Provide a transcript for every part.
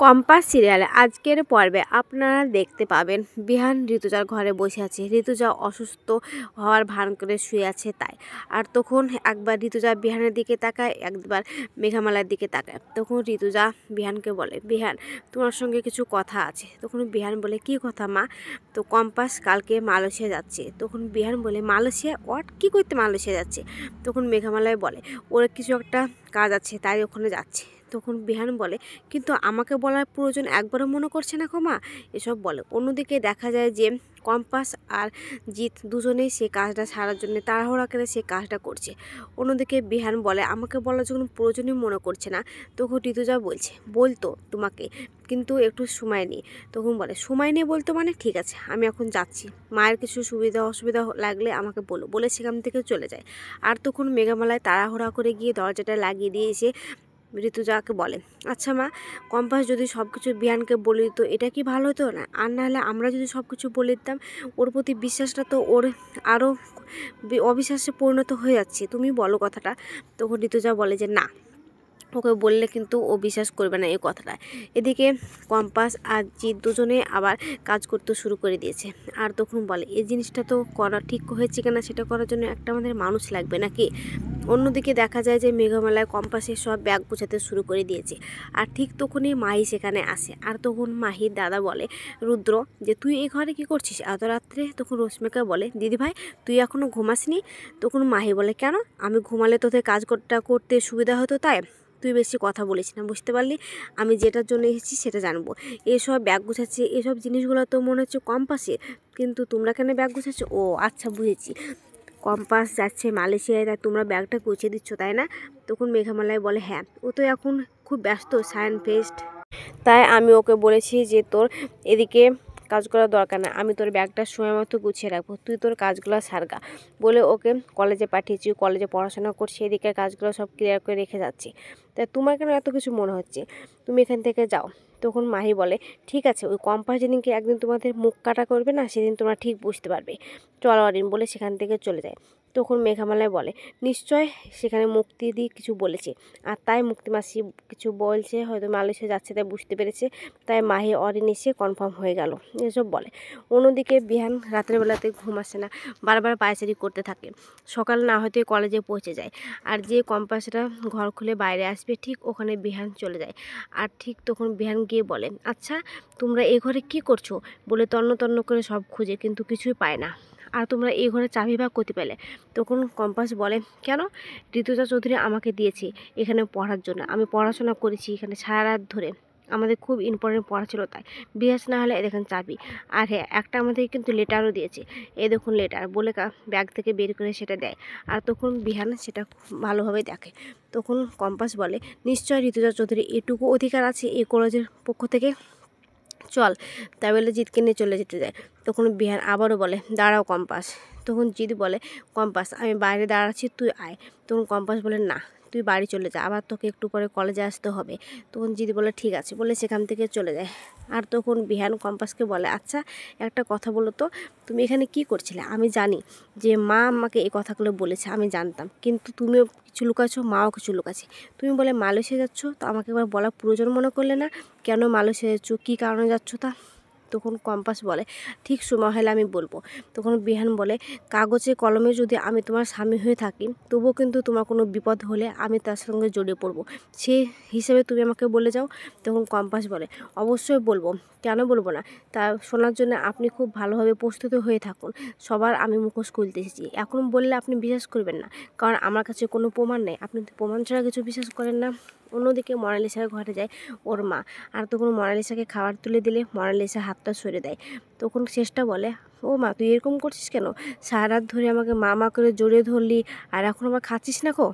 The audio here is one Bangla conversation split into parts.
কম্পাস সিরিয়ালে আজকের পর্বে আপনারা দেখতে পাবেন বিহান ঋতুজার ঘরে বসে আছে। ঋতুজা অসুস্থ হওয়ার ভান করে শুয়ে আছে তাই। আর তখন একবার ঋতুজা বিহানের দিকে তাকায়, একবার মেঘামালার দিকে তাকায়। তখন ঋতুজা বিহানকে বলে, বিহান তোমার সঙ্গে কিছু কথা আছে। তখন বিহান বলে, কি কথা মা? তো কম্পাস কালকে মালয়েশিয়া যাচ্ছে। তখন বিহান বলে, মালয়েশিয়া? ওয়াট? কী করতে মালয়েশিয়া যাচ্ছে? তখন মেঘামালায় বলে, ওর কিছু একটা কাজ আছে তাই ওখানে যাচ্ছে। তখন বিহান বলে, কিন্তু আমাকে বলার প্রয়োজন একবারও মনে করছে না মা, এসব বলে। অন্যদিকে দেখা যায় যে কম্পাস আর জিৎ দুজনেই সে কাজটা ছাড়ার জন্য তাড়াহুড়া করে সে কাজটা করছে। অন্যদিকে বিহান বলে, আমাকে বলার জন্য প্রয়োজনই মনে করছে না। তখন ঋতুজা বলছে, বলতো তোমাকে, কিন্তু একটু সময় নেই। তখন বলে, সময় নেই বলতো মানে? ঠিক আছে, আমি এখন যাচ্ছি, মায়ের কিছু সুবিধা অসুবিধা লাগলে আমাকে বলে সেখান থেকে চলে যায়। আর তখন মেঘামালায় তাড়াহুড়া করে গিয়ে দরজাটা লাগিয়ে দিয়ে এসে ঋতুজাকে বলে, আচ্ছা মা, কম্পাস যদি সব কিছু বিহানকে বলে দিত এটা কি ভালো হতো না? আর নাহলে আমরা যদি সব কিছু বলে দিতাম, ওর প্রতি বিশ্বাসটা তো ওর আরও অবিশ্বাসে পরিণত হয়ে যাচ্ছে। তুমি বলো কথাটা। তখন ঋতুজা বলে যে না, ওকে বললে কিন্তু ও বিশ্বাস করবে না এই কথাটা। এদিকে কম্পাস আর জিৎ দুজনে আবার কাজ করতে শুরু করে দিয়েছে। আর তখন বলে, এই জিনিসটা তো করা ঠিক হয়েছে কিনা সেটা করার জন্য একটা আমাদের মানুষ লাগবে নাকি? অন্যদিকে দেখা যায় যে মেঘামালায় কম্পাসের সব ব্যাগ গোছাতে শুরু করে দিয়েছে। আর ঠিক তখনই মাহি সেখানে আসে। আর তখন মাহির দাদা বলে, রুদ্র, যে তুই এই ঘরে কী করছিস এত রাত্রে? তখন রশ্মিকা বলে, দিদিভাই তুই এখনও ঘুমাসনি? তখন মাহি বলে, কেন? আমি ঘুমালে তোদের কাজ করতে সুবিধা হতো তাই? তুই বেশি কথা বলিস না, বুঝতে পারলি? আমি যেটার জন্য এসেছি সেটা জানবো। এসব ব্যাগ গুছাচ্ছে, এসব জিনিসগুলো তো মনে হচ্ছে কম্পাসে, কিন্তু তোমরা কেন ব্যাগ গুছাচ্ছ? ও আচ্ছা, বুঝেছি, কম্পাস যাচ্ছে মালয়েশিয়ায়, তাই তোমরা ব্যাগটা গুছিয়ে দিচ্ছ তাই না? তখন মেঘামালায় বলে, হ্যাঁ, ও তো এখন খুব ব্যস্ত সায়েন্স ফেস্ট, তাই আমি ওকে বলেছি যে তোর এদিকে কাজ করার দরকার না, আমি তোর ব্যাগটা সময় মতো গুছিয়ে রাখবো, তুই তোর কাজগুলো সারগা বলে ওকে কলেজে পাঠিয়েছি। কলেজে পড়াশোনা করছি, এদিকে কাজগুলো সব ক্লিয়ার করে রেখে যাচ্ছি। তাই তোমার কেন এত কিছু মনে হচ্ছে? তুমি এখান থেকে যাও। তখন মাহি বলে, ঠিক আছে, ওই কম্পাস যেদিনকে একদিন তোমাদের মুখ কাটা করবে না, সেদিন তোমরা ঠিক বুঝতে পারবে, চলো অরিন, বলে সেখান থেকে চলে যায়। তখন মেঘামালায় বলে, নিশ্চয় সেখানে মুক্তি দিয়ে কিছু বলেছে, আর তাই মুক্তিমাসি কিছু বলছে, হয়তো মালয়েশিয়া যাচ্ছে তাই বুঝতে পেরেছে, তাই মাহি অরিন এসে কনফার্ম হয়ে গেল, এসব বলে। অন্যদিকে বিহান রাতের বেলাতে ঘুম আসে না, বারবার পায়চারি করতে থাকে। সকাল না হয়তো কলেজে পৌঁছে যায়। আর যে কম্পাসটা ঘর খুলে বাইরে আসবে ঠিক ওখানে বিহান চলে যায়। আর ঠিক তখন বিহান গিয়ে বলে, আচ্ছা তোমরা এই ঘরে কী করছো? বলে তন্ন তন্ন করে সব খুঁজে কিন্তু কিছুই পায় না। আর তোমরা এই ঘরে চাবি বা কোথায় পেলে? তখন কম্পাস বলে, কেন? ঋতুজা চৌধুরী আমাকে দিয়েছে এখানে পড়ার জন্য, আমি পড়াশোনা করেছি এখানে সারা রাত ধরে, আমাদের খুব ইম্পর্টেন্ট পড়া ছিল তাই। বিহাস না হলে দেখেন চাবি। আর হ্যাঁ, একটা আমাদের কিন্তু লেটারও দিয়েছে, এই দেখুন লেটার, বলে ব্যাগ থেকে বের করে সেটা দেয়। আর তখন বিহান সেটা ভালোভাবে দেখে। তখন কম্পাস বলে, নিশ্চয় ঋতুজা চৌধুরী এটুকু অধিকার আছে এই কলেজের পক্ষ থেকে, চল। তাই বলে জিতকে নিয়ে চলে যেতে যায়। তখন বিহান আবারও বলে, দাঁড়াও কম্পাস। তখন জিৎ বলে, কম্পাস আমি বাইরে দাঁড়াচ্ছি, তুই আয়। তখন কম্পাস বলে, না, তুই বাড়ি চলে যা, আবার তোকে একটু পরে কলেজে আসতে হবে। তখন জিৎ বলে, ঠিক আছে, বলে সেখান থেকে চলে যায়। আর তখন বিহান কম্পাসকে বলে, আচ্ছা একটা কথা বলো তো, তুমি এখানে কি করছিলে? আমি জানি যে মা আমাকে এই কথাগুলো বলেছে, আমি জানতাম, কিন্তু তুমিও কিছু লুকাচ্ছ, মাও কিছু লুকাচ্ছে। তুমি বলে মালয়েশিয়া যাচ্ছ, তো আমাকে একবার বলার প্রয়োজন মনে করলে না? কেন মালয়েশিয়া যাচ্ছ, কী কারণে যাচ্ছ তা? তখন কম্পাস বলে, ঠিক সময় হলে আমি বলবো। তখন বিহান বলে, কাগজে কলমে যদি আমি তোমার স্বামী হয়ে থাকি, তবুও কিন্তু তোমার কোনো বিপদ হলে আমি তার সঙ্গে জড়িয়ে পড়বো, সেই হিসেবে তুমি আমাকে বলে যাও। তখন কম্পাস বলে, অবশ্যই বলবো, কেন বলবো না? তা শোনার জন্য আপনি খুব ভালোভাবে প্রস্তুত হয়ে থাকুন, সবার আমি মুখোশ খুলতে এসেছি। এখন বললে আপনি বিশ্বাস করবেন না, কারণ আমার কাছে কোনো প্রমাণ নেই, আপনি প্রমাণ ছাড়া কিছু বিশ্বাস করেন না। অন্যদিকে মনালিসার ঘরে যায় ওর মা। আর তখন মনালিসাকে খাবার তুলে দিলে মনালিসা হাতটা সরে দেয়। তখন শেষটা বলে, ও মা, তুই এরকম করছিস কেন? সারা রাত ধরে আমাকে মা মা করে জড়িয়ে ধরলি, আর এখন আবার খাচ্ছিস না খো?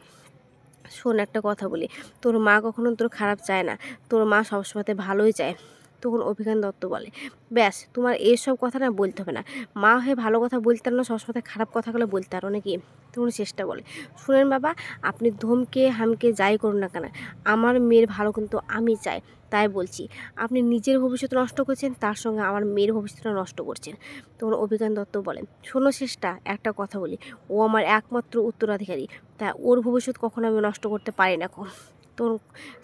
শোন, একটা কথা বলি, তোর মা কখনো তোর খারাপ চায় না, তোর মা সবসময় ভালোই চায়। তখন অভিজ্ঞান দত্ত বলে, ব্যাস, তোমার এইসব কথা না বলতে হবে না, মা হয়ে ভালো কথা বলতে না, সবসময় খারাপ কথাগুলো বলতে পারো নাকি? তখন চেষ্টা বলে, শুনেন বাবা, আপনি ধমকে হামকে যাই করুন না কেন, আমার মেয়ের ভালো কিন্তু আমি চাই, তাই বলছি। আপনি নিজের ভবিষ্যৎ নষ্ট করছেন, তার সঙ্গে আমার মেয়ের ভবিষ্যৎটা নষ্ট করছেন। তখন অভিজ্ঞান দত্ত বলেন, শোনো চেষ্টা, একটা কথা বলি, ও আমার একমাত্র উত্তরাধিকারী, তাই ওর ভবিষ্যৎ কখনো আমি নষ্ট করতে পারি না। তখন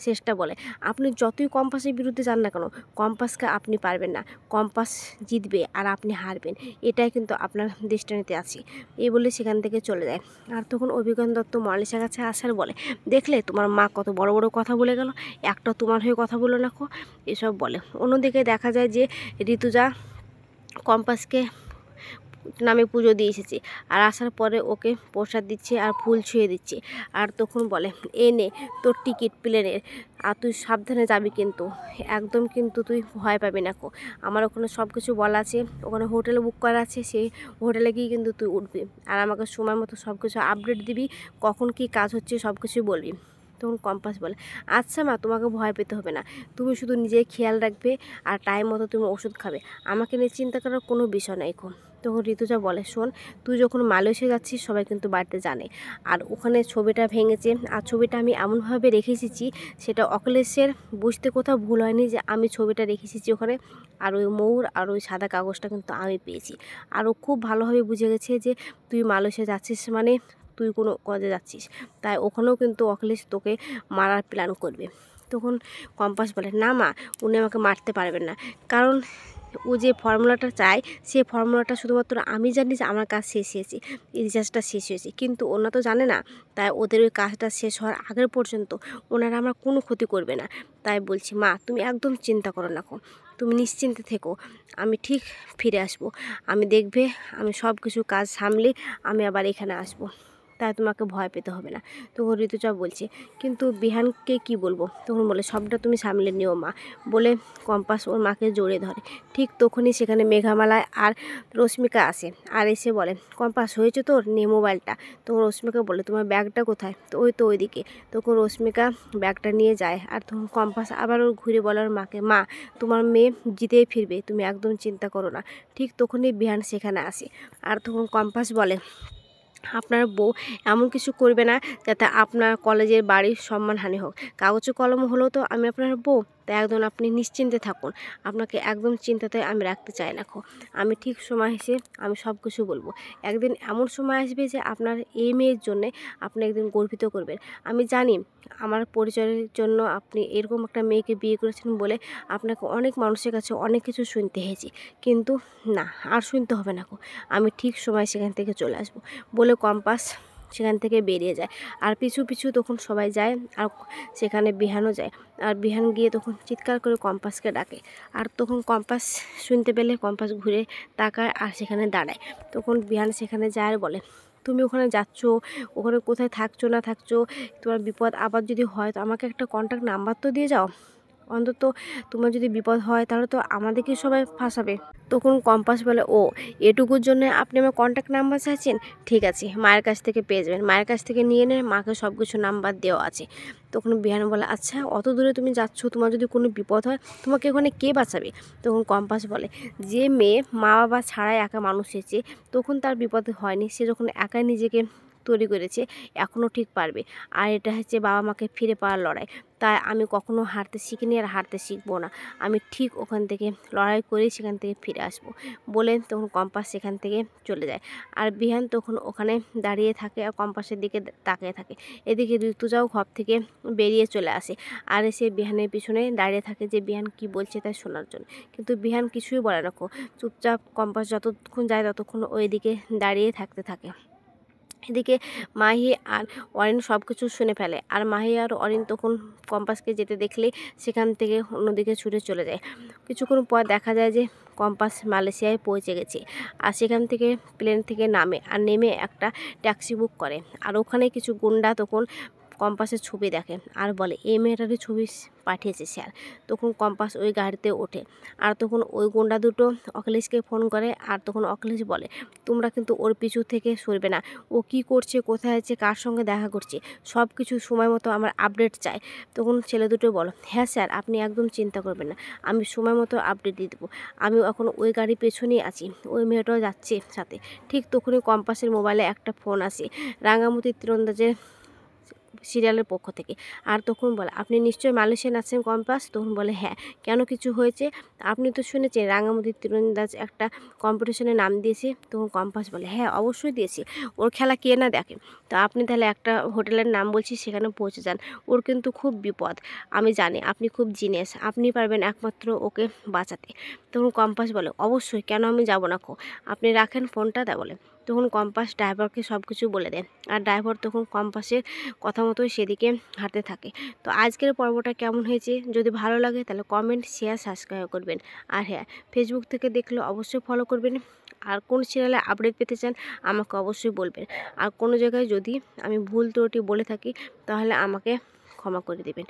শেষটা বলে, আপনি যতই কম্পাসের বিরুদ্ধে যান না কেন, কম্পাসকে আপনি পারবেন না। কম্পাস জিতবে আর আপনি হারবেন, এটাই কিন্তু আপনার দৃষ্টানিতে আছে। এই বলে সেখান থেকে চলে যায়। আর তখন অভিজ্ঞান দত্ত মনালিসার কাছে আসার বলে, দেখলে তোমার মা কত বড় বড় কথা বলে গেল, একটা তোমার হয়ে কথা বলে রাখো, এসব বলে। অন্যদিকে দেখা যায় যে ঋতুজা কম্পাসকে নামে পুজো দিয়ে এসেছে, আর আসার পরে ওকে প্রসাদ দিচ্ছে আর ফুল ছুঁয়ে দিচ্ছে। আর তখন বলে, এ নে তোর টিকিট প্লেনের, আর তুই সাবধানে যাবি কিন্তু, একদম কিন্তু তুই ভয় পাবি না কো। আমার ওখানে সব কিছু বলা আছে, ওখানে হোটেল বুক করা আছে, সেই হোটেলে গিয়ে কিন্তু তুই উঠবি, আর আমাকে সময় মতো সব কিছু আপডেট দিবি, কখন কি কাজ হচ্ছে সব কিছু বলবি। তখন কম্পাস বলে, আচ্ছা মা, তোমাকে ভয় পেতে হবে না, তুমি শুধু নিজের খেয়াল রাখবে আর টাইম মতো তুমি ওষুধ খাবে, আমাকে নিয়ে চিন্তা করার কোনো বিষয় নেই। তখন ঋতুজা বলে, শোন, তুই যখন মালয়েশিয়া যাচ্ছিস সবাই কিন্তু বাড়িতে জানে, আর ওখানে ছবিটা ভেঙেছে, আর ছবিটা আমি এমনভাবে রেখে এসেছি সেটা অখিলেশের বুঝতে কোথাও ভুল হয়নি যে আমি ছবিটা রেখে এসেছি ওখানে, আর ওই ময়ূর আর ওই সাদা কাগজটা কিন্তু আমি পেয়েছি। আর ও খুব ভালোভাবে বুঝে গেছে যে তুই মালয়েশিয়া যাচ্ছিস মানে তুই কোনো কাজে যাচ্ছিস, তাই ওখানেও কিন্তু অখিলেশ তোকে মারার প্ল্যান করবে। তখন কম্পাস বলে, না মা, উনি আমাকে মারতে পারবেন না, কারণ ও যে ফর্মুলাটা চায় সেই ফর্মুলাটা শুধুমাত্র আমি জানি যে আমার কাজ শেষ হয়েছে, এই রিচার্জটা শেষ হয়েছে, কিন্তু ওনারা তো জানে না। তাই ওদের ওই কাজটা শেষ হওয়ার আগের পর্যন্ত ওনারা আমার কোনো ক্ষতি করবে না। তাই বলছি মা, তুমি একদম চিন্তা করো না, তুমি নিশ্চিন্তে থেকো, আমি ঠিক ফিরে আসবো, আমি দেখবে আমি সব কিছু কাজ সামলে আমি আবার এখানে আসবো, তাই তোমাকে ভয় পেতে হবে না। তখন ঋতুজা বলছে, কিন্তু বিহানকে কি বলবো? তখন বলে, সবটা তুমি সামলে নিও মা, বলে কম্পাস ওর মাকে জড়িয়ে ধরে। ঠিক তখনই সেখানে মেঘামালায় আর রশ্মিকা আসে, আর এসে বলে, কম্পাস হয়েছে তোর, নে মোবাইলটা। তখন রশ্মিকা বলে, তোমার ব্যাগটা কোথায়? তো ওই তো ওইদিকে। তখন রশ্মিকা ব্যাগটা নিয়ে যায়, আর তখন কম্পাস আবার ওর ঘুরে বলার মাকে, মা, তোমার মেয়ে জিতেই ফিরবে, তুমি একদম চিন্তা করো না। ঠিক তখনই বিহান সেখানে আসে, আর তখন কম্পাস বলে, আপনার বউ এমন কিছু করবে না যাতে আপনার কলেজের বাড়ির সম্মানহানি হোক, কাগজে কলম হলেও তো আমি আপনার বউ, তাই একদম আপনি নিশ্চিন্তে থাকুন, আপনাকে একদম চিন্তাতে আমি রাখতে চাই না। আমি ঠিক সময় এসে আমি সব কিছু বলবো, একদিন এমন সময় আসবে যে আপনার এই মেয়ের জন্যে আপনি একদিন গর্বিত করবেন। আমি জানি আমার পরিচয়ের জন্য আপনি এরকম একটা মেয়েকে বিয়ে করেছেন বলে আপনাকে অনেক মানুষের কাছে অনেক কিছু শুনতে হয়েছে, কিন্তু না, আর শুনতে হবে না, আমি ঠিক সময় সেখান থেকে চলে আসবো, বলে কম্পাস সেখান থেকে বেরিয়ে যায়। আর পিছু পিছু তখন সবাই যায়, আর সেখানে বিহানও যায়। আর বিহান গিয়ে তখন চিৎকার করে কম্পাসকে ডাকে, আর তখন কম্পাস শুনতে পেলে কম্পাস ঘুরে তাকায় আর সেখানে দাঁড়ায়। তখন বিহান সেখানে যায় আর বলে, তুমি ওখানে যাচ্ছ, ওখানে কোথায় থাকছো না থাকছো, তোমার বিপদ আবার যদি হয় তো আমাকে একটা কন্ট্যাক্ট নাম্বার তো দিয়ে যাও, অন্তত তোমার যদি বিপদ হয় তাহলে তো আমাদেরকে সবাই ফাঁসাবে। তখন কম্পাস বলে, ও এটুকুর জন্য আপনি আমার কন্ট্যাক্ট নাম্বার চাইছেন, ঠিক আছে, মায়ের কাছ থেকে পেয়ে যাবেন, মায়ের কাছ থেকে নিয়ে নেন, মাকে সব কিছু নাম্বার দেওয়া আছে। তখন বিহান বলে, আচ্ছা অত দূরে তুমি যাচ্ছ, তোমার যদি কোনো বিপদ হয় তোমাকে ওখানে কে বাঁচাবে? তখন কম্পাস বলে, যে মেয়ে মা বাবা ছাড়াই একা মানুষ হয়েছে, তখন তার বিপদ হয়নি, সে যখন একাই নিজেকে তৈরি করেছে এখনও ঠিক পারবে। আর এটা হচ্ছে বাবা মাকে ফিরে পাওয়ার লড়াই, তাই আমি কখনো হারতে শিখিনি আর হারতে শিখবো না, আমি ঠিক ওখান থেকে লড়াই করেই সেখান থেকে ফিরে আসবো, বলে তখন কম্পাস সেখান থেকে চলে যায়। আর বিহান তখন ওখানে দাঁড়িয়ে থাকে আর কম্পাসের দিকে তাকিয়ে থাকে। এদিকে ঋতুজাও ঘর থেকে বেরিয়ে চলে আসে, আর এসে বিহানের পিছনে দাঁড়িয়ে থাকে যে বিহান কি বলছে তাই শোনার জন্য, কিন্তু বিহান কিছুই বলে না, চুপচাপ কম্পাস যতক্ষণ যায় ততক্ষণ ওইদিকে দাঁড়িয়ে থাকতে থাকে। এদিকে মাহি আর অরিন সব কিছু শুনে ফেলে, আর মাহি আর অরিন তখন কম্পাসকে যেতে দেখলে সেখান থেকে অন্যদিকে ছুটে চলে যায়। কিছুক্ষণ পর দেখা যায় যে কম্পাস মালয়েশিয়ায় পৌঁছে গেছে, আর সেখান থেকে প্লেন থেকে নামে, আর নেমে একটা ট্যাক্সি বুক করে। আর ওখানে কিছু গুন্ডা তখন কম্পাসের ছবি দেখে আর বলে, এই মেয়েটারই ছবি পাঠিয়েছে স্যার। তখন কম্পাস ওই গাড়িতে ওঠে, আর তখন ওই গুন্ডা দুটো অখিলেশকে ফোন করে, আর তখন অখিলেশ বলে, তোমরা কিন্তু ওর পিছু থেকে সরবে না, ও কি করছে, কোথায় আছে, কার সঙ্গে দেখা করছে, সব কিছু সময় মতো আমার আপডেট চাই। তখন ছেলে দুটো বলো, হ্যাঁ স্যার, আপনি একদম চিন্তা করবেন না, আমি সময় মতো আপডেট দিয়ে দেবো, আমি এখন ওই গাড়ির পেছনেই আছি, ওই মেয়েটাও যাচ্ছে সাথে। ঠিক তখনই কম্পাসের মোবাইলে একটা ফোন আসে, রাঙামতি তীরন্দাজের সিরিয়ালের পক্ষ থেকে। আর তখন বলে, আপনি নিশ্চয়ই মালয়েশিয়ান আছেন কম্পাস? তখন বলে, হ্যাঁ, কেন, কিছু হয়েছে? আপনি তো শুনেছেন রাঙামাটি তীরন্দাজ একটা কম্পিটিশনে নাম দিয়েছে। তখন কম্পাস বলে, হ্যাঁ অবশ্যই দিয়েছি, ওর খেলা কে না দেখে। তো আপনি তাহলে একটা হোটেলের নাম বলছি, সেখানে পৌঁছে যান, ওর কিন্তু খুব বিপদ, আমি জানি আপনি খুব জিনিয়াস, আপনি পারবেন একমাত্র ওকে বাঁচাতে। তখন কম্পাস বলে, অবশ্যই, কেন আমি যাব না, আপনি রাখেন ফোনটা, তা বলে। তখন কম্পাস ড্রাইভারকে সব কিছু বলে দেয়, আর ড্রাইভার তখন কম্পাসের কথা মতোই সেদিকে হাঁটতে থাকে। তো আজকের পর্বটা কেমন হয়েছে, যদি ভালো লাগে তাহলে কমেন্ট, শেয়ার, সাবস্ক্রাইব করবেন। আর হ্যাঁ, ফেসবুক থেকে দেখলে অবশ্যই ফলো করবেন। আর কোন চ্যানেলে আপডেট পেতে চান আমাকে অবশ্যই বলবেন। আর কোনো জায়গায় যদি আমি ভুল ত্রুটি বলে থাকি তাহলে আমাকে ক্ষমা করে দেবেন।